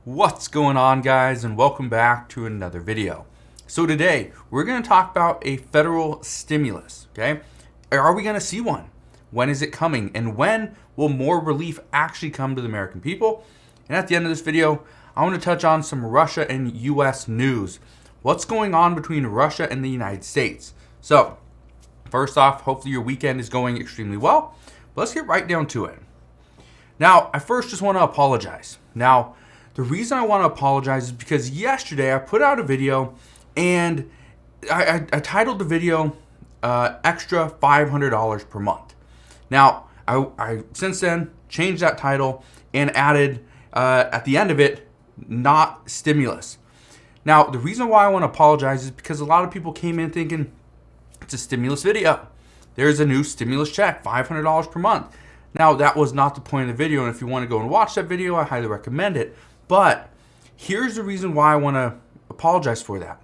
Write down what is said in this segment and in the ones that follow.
What's going on, guys, and welcome back to another video. So today we're going to talk about a federal stimulus. Okay, are we going to see one? When is it coming, and when will more relief actually come to the American people? And at the end of this video, I want to touch on some Russia and US news. What's going on between Russia and the United States? So first off, hopefully your weekend is going extremely well. But let's get right down to it. Now, I first just want to apologize. Now, the reason I want to apologize is because yesterday I put out a video and I titled the video Extra $500 per month. Now, I since then changed that title and added at the end of it, not stimulus. Now, the reason why I want to apologize is because a lot of people came in thinking it's a stimulus video. There's a new stimulus check, $500 per month. Now, that was not the point of the video, and if you want to go and watch that video, I highly recommend it. But here's the reason why I want to apologize for that.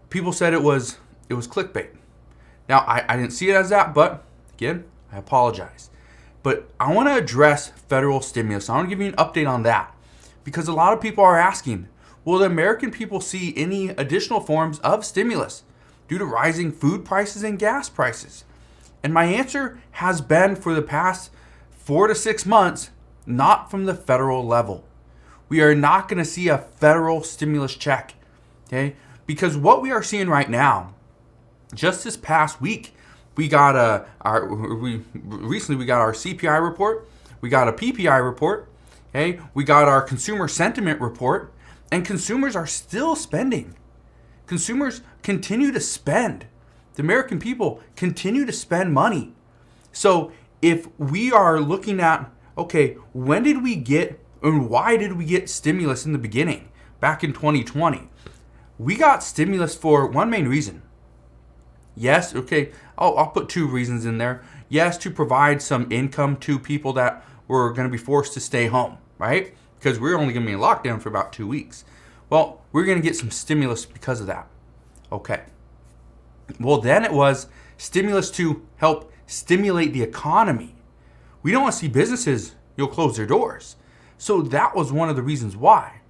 People said it was clickbait. Now, I didn't see it as that, but again, I apologize. But I want to address federal stimulus. I want to give you an update on that because a lot of people are asking, will the American people see any additional forms of stimulus due to rising food prices and gas prices? And my answer has been for the past 4 to 6 months, not from the federal level. We are not going to see a federal stimulus check, okay? Because what we are seeing right now, just this past week, we got recently we got our CPI report, we got a PPI report, okay? We got our consumer sentiment report, and consumers are still spending. Consumers continue to spend. The American people continue to spend money. So if we are looking at, okay, when did we get and why did we get stimulus in the beginning, back in 2020? We got stimulus for one main reason. Yes, okay, I'll put two reasons in there. Yes, to provide some income to people that were going to be forced to stay home, right? Because we're only going to be in lockdown for about 2 weeks. Well, we're going to get some stimulus because of that. Okay. Well, then it was stimulus to help stimulate the economy. We don't want to see businesses, close their doors. So that was one of the reasons why.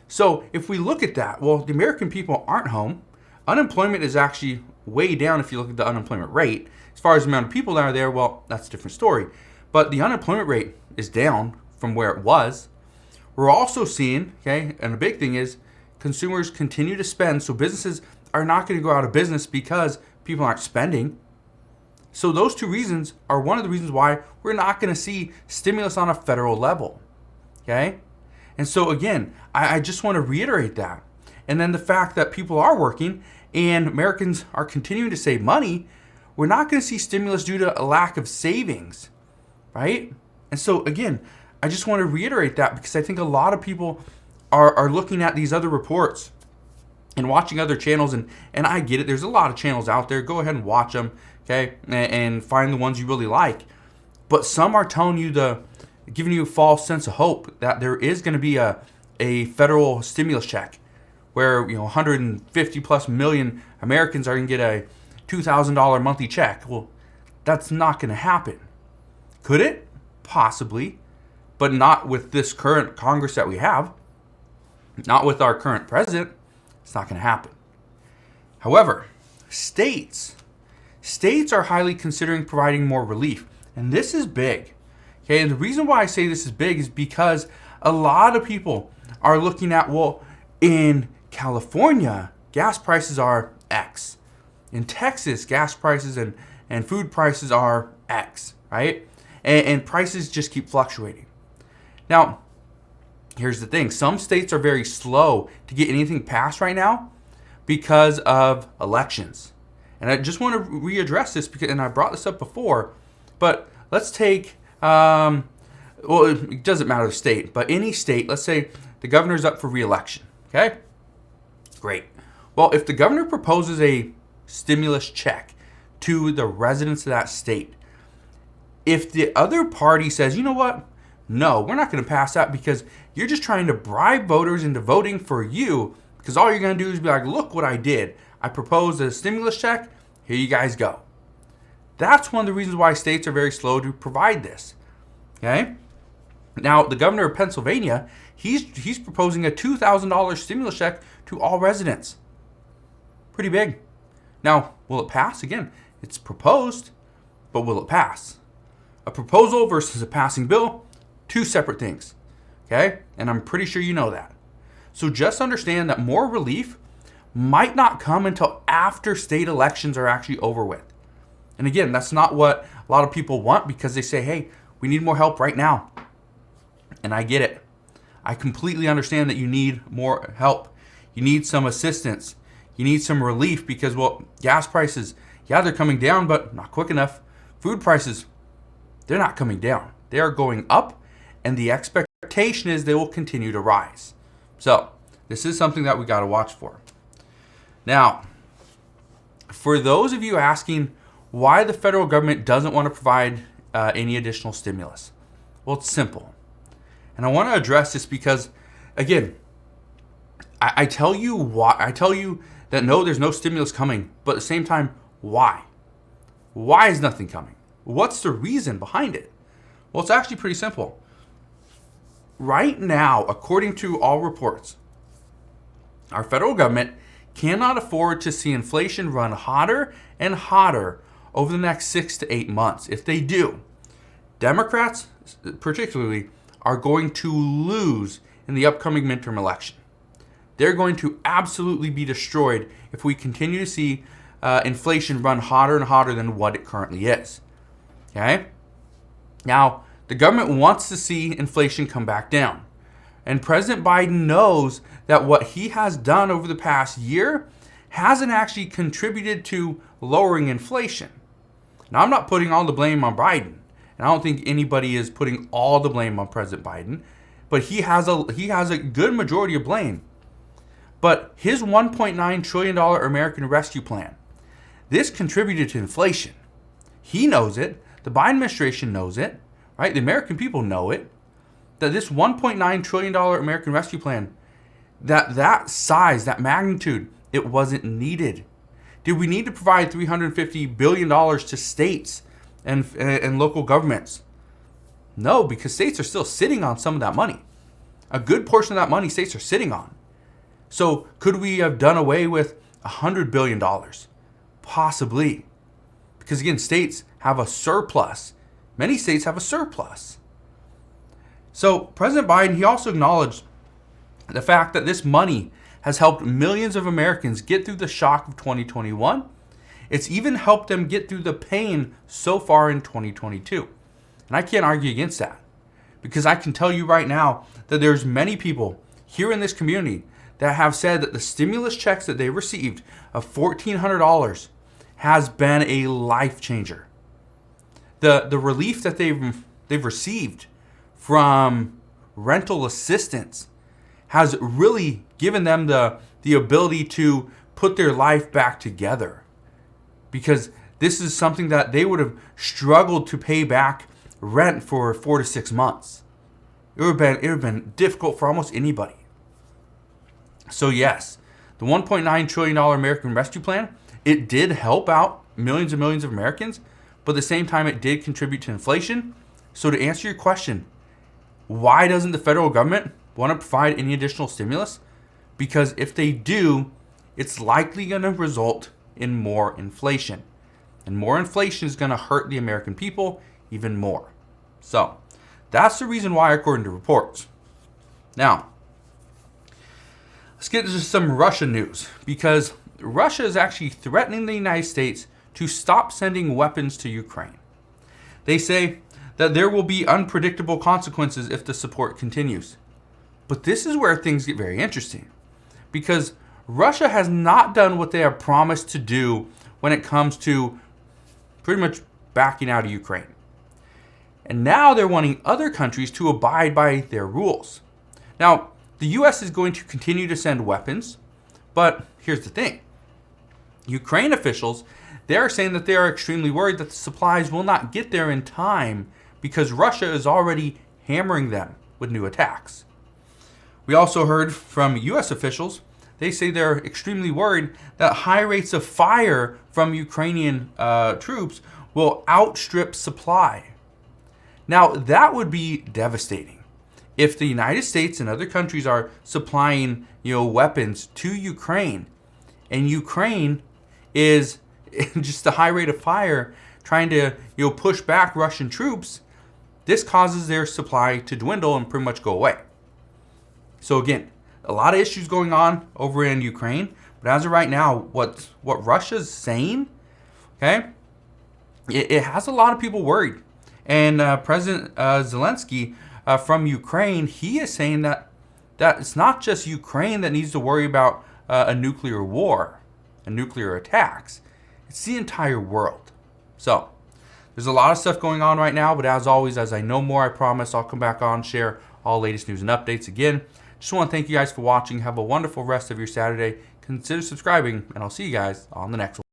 So if we look at that, well, the American people aren't home. Unemployment is actually way down if you look at the unemployment rate. As far as the amount of people that are there, well, that's a different story. But the unemployment rate is down from where it was. We're also seeing, okay, and the big thing is consumers continue to spend, so businesses are not going to go out of business because people aren't spending. So those two reasons are one of the reasons why we're not going to see stimulus on a federal level. Okay? And so again, I just want to reiterate that. And then the fact that people are working and Americans are continuing to save money, we're not going to see stimulus due to a lack of savings, right? And so again, I just want to reiterate that because I think a lot of people are looking at these other reports and watching other channels, and I get it. There's a lot of channels out there. Go ahead and watch them, okay, and find the ones you really like. But some are telling you giving you a false sense of hope that there is going to be a federal stimulus check where 150 plus million Americans are going to get a $2,000 monthly check. Well, that's not going to happen. Could it? Possibly, but not with this current Congress that we have. Not with our current president. It's not going to happen. However, states are highly considering providing more relief, and this is big. Okay, and the reason why I say this is big is because a lot of people are looking at, well, in California, gas prices are X. In Texas, gas prices and food prices are X, right? And prices just keep fluctuating. Now, here's the thing. Some states are very slow to get anything passed right now because of elections. And I just want to readdress this because, and I brought this up before, but let's take, well, it doesn't matter the state, but any state, let's say the governor's up for re-election, okay? Great. Well, if the governor proposes a stimulus check to the residents of that state, if the other party says, you know what? No, we're not going to pass that because you're just trying to bribe voters into voting for you because all you're going to do is be like, look what I did. I proposed a stimulus check. Here you guys go. That's one of the reasons why states are very slow to provide this. Okay? Now, the governor of Pennsylvania, He's proposing a $2,000 stimulus check to all residents. Pretty big. Now, will it pass? Again, it's proposed, but will it pass? A proposal versus a passing bill, two separate things. Okay? And I'm pretty sure you know that. So just understand that more relief might not come until after state elections are actually over with. And again, that's not what a lot of people want, because they say, hey, we need more help right now. And I get it. I completely understand that you need more help. You need some assistance. You need some relief because, well, gas prices, yeah, they're coming down, but not quick enough. Food prices, they're not coming down. They are going up, and the expectation is they will continue to rise. So this is something that we got to watch for. Now, for those of you asking why the federal government doesn't want to provide any additional stimulus, well, it's simple. And I want to address this because, again, I tell you why. I tell you that no, there's no stimulus coming, but at the same time, why? Why is nothing coming? What's the reason behind it? Well, it's actually pretty simple. Right now, according to all reports, our federal government cannot afford to see inflation run hotter and hotter over the next 6 to 8 months. If they do, Democrats particularly are going to lose in the upcoming midterm election. They're going to absolutely be destroyed if we continue to see inflation run hotter and hotter than what it currently is. Okay? Now, the government wants to see inflation come back down. And President Biden knows that what he has done over the past year hasn't actually contributed to lowering inflation. Now, I'm not putting all the blame on Biden. And I don't think anybody is putting all the blame on President Biden, but he has a good majority of blame. But his $1.9 trillion American Rescue Plan, this contributed to inflation. He knows it. The Biden administration knows it. Right? The American people know it. That this $1.9 trillion American Rescue Plan, that size, that magnitude, it wasn't needed. Did we need to provide $350 billion to states and local governments? No, because states are still sitting on some of that money. A good portion of that money states are sitting on. So could we have done away with $100 billion? Possibly. Because again, states have a surplus. Many states have a surplus. So President Biden, he also acknowledged the fact that this money has helped millions of Americans get through the shock of 2021. It's even helped them get through the pain so far in 2022. And I can't argue against that, because I can tell you right now that there's many people here in this community that have said that the stimulus checks that they received of $1,400 has been a life changer. The relief that they've received from rental assistance has really given them the ability to put their life back together. Because this is something that they would have struggled to pay back rent for 4 to 6 months. It would have been difficult for almost anybody. So yes, the $1.9 trillion American Rescue Plan, it did help out millions and millions of Americans, but at the same time it did contribute to inflation. So to answer your question, why doesn't the federal government want to provide any additional stimulus? Because if they do, it's likely going to result in more inflation. And more inflation is going to hurt the American people even more. So that's the reason why, according to reports. Now, let's get into some Russian news, because Russia is actually threatening the United States to stop sending weapons to Ukraine. They say that there will be unpredictable consequences if the support continues. But this is where things get very interesting, because Russia has not done what they have promised to do when it comes to pretty much backing out of Ukraine. And now they're wanting other countries to abide by their rules. Now, the US is going to continue to send weapons, but here's the thing. Ukraine officials, they're saying that they are extremely worried that the supplies will not get there in time because Russia is already hammering them with new attacks. We also heard from US officials. They say they're extremely worried that high rates of fire from Ukrainian troops will outstrip supply. Now, that would be devastating. if the United States and other countries are supplying, weapons to Ukraine, and Ukraine is just the high rate of fire trying to, push back Russian troops, this causes their supply to dwindle and pretty much go away. So again, a lot of issues going on over in Ukraine, but as of right now, what Russia's saying, okay, it has a lot of people worried. And President Zelensky from Ukraine, he is saying that it's not just Ukraine that needs to worry about a nuclear war, a nuclear attacks. It's the entire world. So there's a lot of stuff going on right now, but as always, as I know more, I promise I'll come back on, share all latest news and updates. Again, just want to thank you guys for watching. Have a wonderful rest of your Saturday. Consider subscribing, and I'll see you guys on the next one.